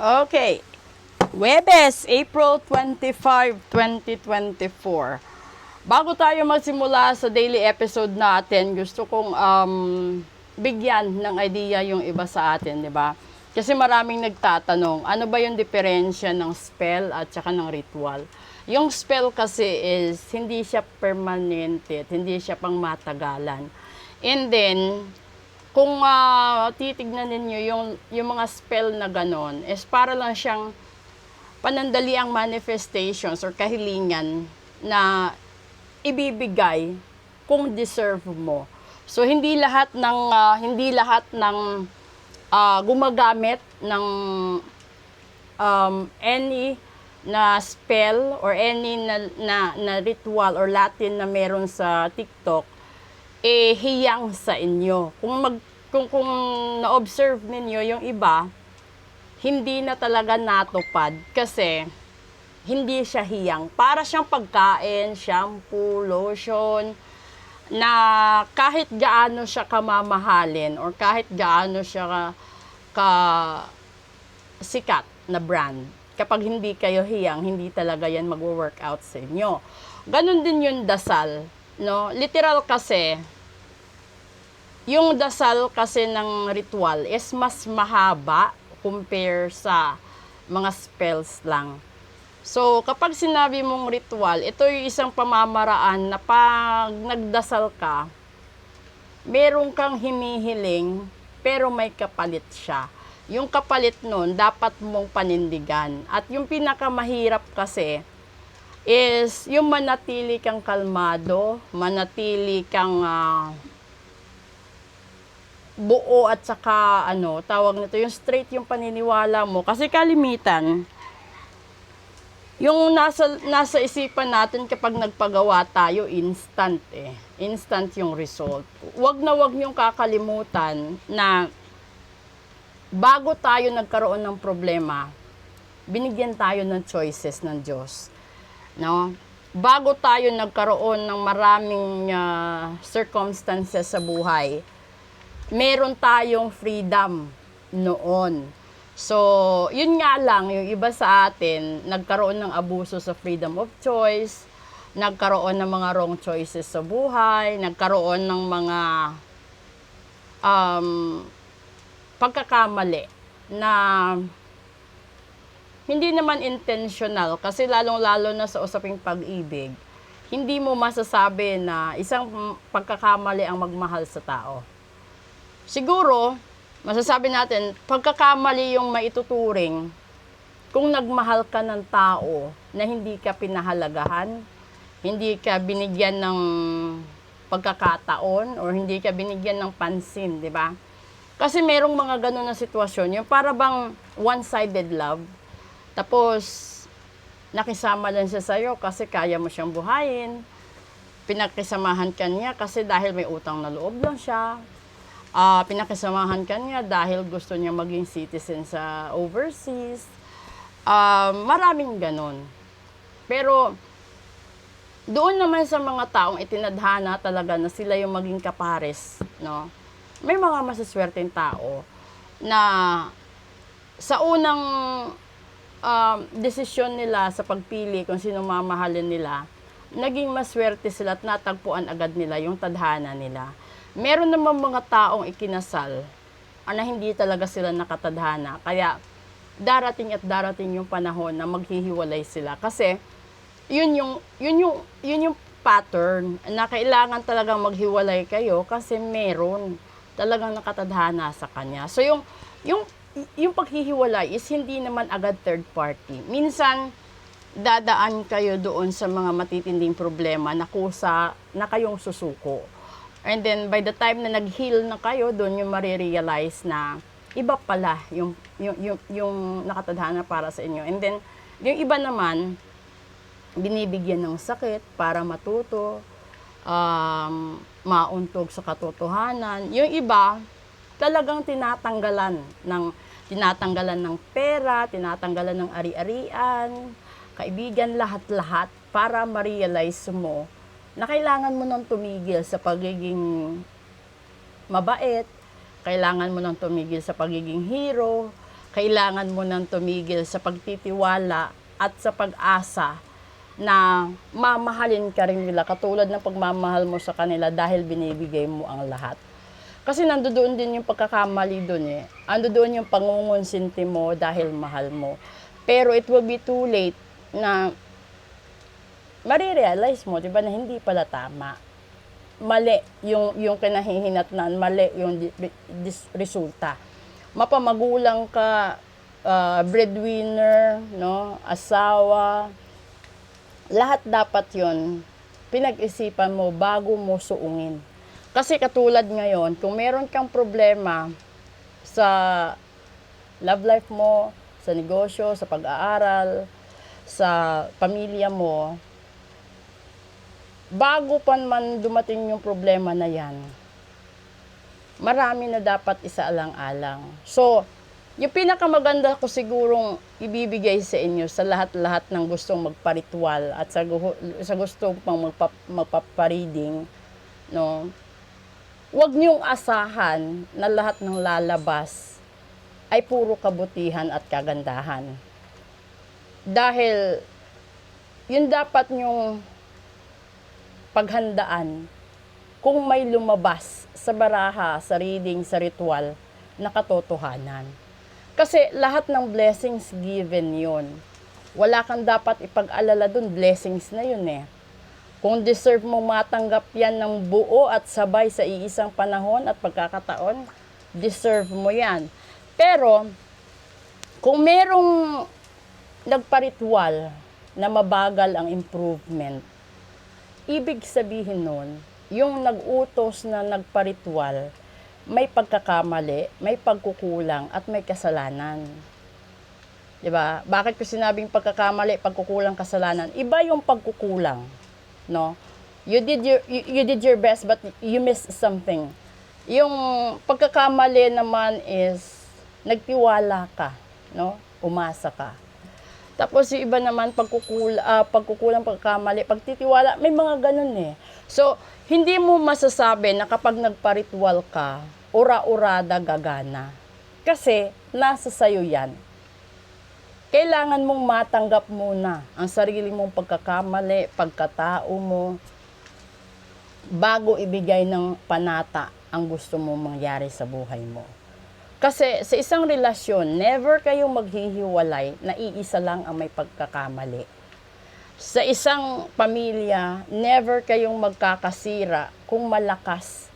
Okay. Webes, April 25, 2024. Bago tayo magsimula sa daily episode natin, gusto kong bigyan ng idea yung iba sa atin, di ba? Kasi maraming nagtatanong, ano ba yung diferensya ng spell at saka ng ritual? Yung spell kasi is, hindi siya permanente, hindi siya pang matagalan. And then, kung titignan ninyo yung mga spell na ganon, is para lang siyang panandaliang manifestations or kahilingan na ibibigay kung deserve mo. So hindi lahat ng gumagamit ng any na spell or any na ritual or Latin na meron sa TikTok hiyang sa inyo. Kung na-observe ninyo yung iba, hindi na talaga natupad kasi hindi siya hiyang. Para siyang pagkain, shampoo, lotion, na kahit gaano siya kamamahalin or kahit gaano siya sikat na brand, kapag hindi kayo hiyang, hindi talaga yan mag-workout sa inyo. Ganon din yung dasal, no? Literal kasi, yung dasal kasi ng ritual is mas mahaba compare sa mga spells lang. So, kapag sinabi mong ritual, ito yung isang pamamaraan na pag nagdasal ka, meron kang hinihiling, pero may kapalit siya. Yung kapalit nun, dapat mong panindigan. At yung pinakamahirap kasi, is yung manatili kang kalmado, manatili kang buo at saka tawag nito, yung straight yung paniniwala mo. Kasi kalimitan, yung nasa isipan natin kapag nagpagawa tayo, instant Instant yung result. Wag niyong kakalimutan na bago tayo nagkaroon ng problema, binigyan tayo ng choices ng Diyos. No? Bago tayo nagkaroon ng maraming circumstances sa buhay, meron tayong freedom noon. So, yun nga lang, yung iba sa atin, nagkaroon ng abuso sa freedom of choice, nagkaroon ng mga wrong choices sa buhay, nagkaroon ng mga pagkakamali na hindi naman intentional, kasi lalong-lalo na sa usaping pag-ibig, hindi mo masasabi na isang pagkakamali ang magmahal sa tao. Siguro, masasabi natin, pagkakamali yung maituturing kung nagmahal ka ng tao na hindi ka pinahalagahan, hindi ka binigyan ng pagkakataon, or hindi ka binigyan ng pansin, di ba? Kasi merong mga ganun na sitwasyon, yung para bang one-sided love, tapos nakisama lang siya sa'yo kasi kaya mo siyang buhayin, pinakisamahan ka niya kasi dahil may utang na loob lang siya, pinakisamahan ka niya dahil gusto niya maging citizen sa overseas. Maraming ganun. Pero, doon naman sa mga taong itinadhana talaga na sila yung maging kapares, no? May mga masaswerteng tao na sa unang desisyon nila sa pagpili kung sino mamahalin nila, naging maswerte sila at natagpuan agad nila yung tadhana nila. Meron naman mga taong ikinasal na hindi talaga sila nakatadhana. Kaya darating at darating yung panahon na maghihiwalay sila. Kasi yun yung pattern na kailangan talagang maghiwalay kayo kasi meron talagang nakatadhana sa kanya. So yung paghihiwalay is hindi naman agad third party. Minsan dadaan kayo doon sa mga matitinding problema na kusa na kayong susuko. And then, by the time na nag-heal na kayo, doon yung marirealize na iba pala yung nakatadhana para sa inyo. And then, yung iba naman, binibigyan ng sakit para matuto, mauntog sa katotohanan. Yung iba, talagang tinatanggalan ng pera, tinatanggalan ng ari-arian, kaibigan, lahat-lahat, para ma-realize mo na kailangan mo nang tumigil sa pagiging mabait, kailangan mo nang tumigil sa pagiging hero, kailangan mo nang tumigil sa pagtitiwala at sa pag-asa na mamahalin ka rin nila katulad ng pagmamahal mo sa kanila dahil binibigay mo ang lahat. Kasi nandoon din yung pagkakamali doon eh. Andoon yung pangungonsinti mo dahil mahal mo. Pero it will be too late na marirealize mo, di ba, na hindi pala tama. Mali yung kinahihinatnan, mali yung resulta. Mapamagulang ka, breadwinner, no, asawa, lahat dapat yon pinag-isipan mo bago mo suungin. Kasi katulad ngayon, kung meron kang problema sa love life mo, sa negosyo, sa pag-aaral, sa pamilya mo, bago pa man dumating yung problema na yan, marami na dapat isaalang-alang. So, yung pinakamaganda ko sigurong ibibigay sa inyo sa lahat-lahat ng gustong magparitual at sa gustong pang magpapareading, no? Huwag niyong asahan na lahat ng lalabas ay puro kabutihan at kagandahan. Dahil yun dapat niyong paghandaan kung may lumabas sa baraha, sa reading, sa ritual na katotohanan. Kasi lahat ng blessings given yun. Wala kang dapat ipag-alala dun, blessings na yun eh. Kung deserve mo matanggap yan ng buo at sabay sa iisang panahon at pagkakataon, deserve mo yan. Pero, kung merong nagparitual na mabagal ang improvement, ibig sabihin nun, yung nag-utos na nagparitual, may pagkakamali, may pagkukulang, at may kasalanan. Diba? Bakit ko sinabing pagkakamali, pagkukulang, kasalanan? Iba yung pagkukulang. No? You did your best but you missed something. Yung pagkakamali naman is nagtiwala ka, no? Umasa ka. Tapos yung iba naman pagkukulang, pagkakamali, pagtitiwala, may mga ganun eh. So, hindi mo masasabi na kapag nagparitual ka, ura-urada gagana. Kasi nasa sayo yan. Kailangan mong matanggap muna ang sarili mong pagkakamali, pagkatao mo, bago ibigay ng panata ang gusto mong mangyari sa buhay mo. Kasi sa isang relasyon, never kayong maghihiwalay na iisa lang ang may pagkakamali. Sa isang pamilya, never kayong magkakasira kung malakas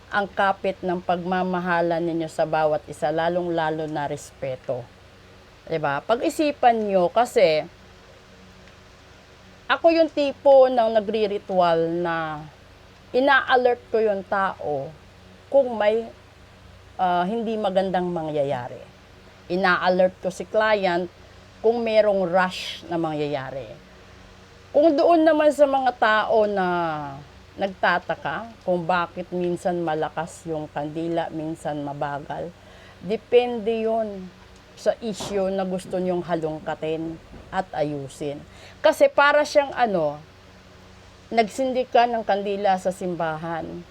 ang kapit ng pagmamahalan ninyo sa bawat isa, lalong-lalo na respeto. Diba? Pag-isipan nyo kasi ako yung tipo ng nagri-ritual na ina-alert ko yung tao kung may hindi magandang mangyayari. Ina-alert ko si client kung merong rush na mangyayari. Kung doon naman sa mga tao na nagtataka kung bakit minsan malakas yung kandila, minsan mabagal, depende yun sa issue na gusto nyong halongkatin at ayusin. Kasi para siyang nagsindi ka ng kandila sa simbahan.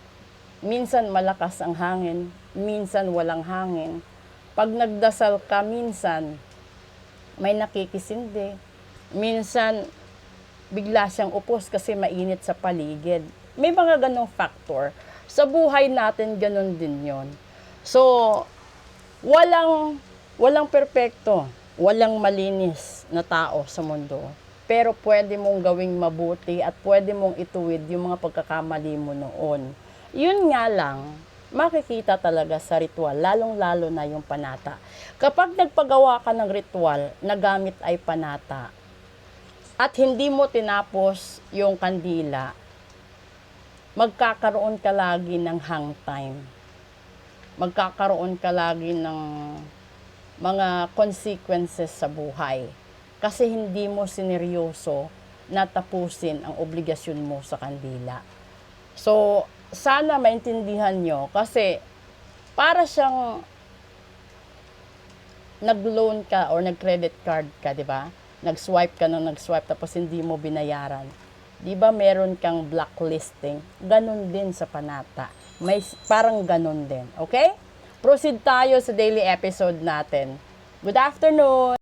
Minsan malakas ang hangin, minsan walang hangin. Pag nagdasal ka, minsan may nakikisindi. Minsan bigla siyang upos kasi mainit sa paligid. May mga ganong factor. Sa buhay natin, ganon din yon. So, walang perpekto, walang malinis na tao sa mundo. Pero pwede mong gawing mabuti at pwede mong ituwid yung mga pagkakamali mo noon. Yun nga lang, makikita talaga sa ritual, lalong-lalo na yung panata. Kapag nagpagawa ka ng ritual na gamit ay panata, at hindi mo tinapos yung kandila, magkakaroon ka lagi ng hang time. Magkakaroon ka lagi ng mga consequences sa buhay. Kasi hindi mo sineryoso na tapusin ang obligasyon mo sa kandila. So, sana maintindihan nyo kasi para siyang nag-loan ka or nag-credit card ka, di ba? Nag-swipe ka ng nag-swipe tapos hindi mo binayaran. Di ba meron kang blacklisting? Ganon din sa panata. May parang ganon din. Okay? Proceed tayo sa daily episode natin. Good afternoon!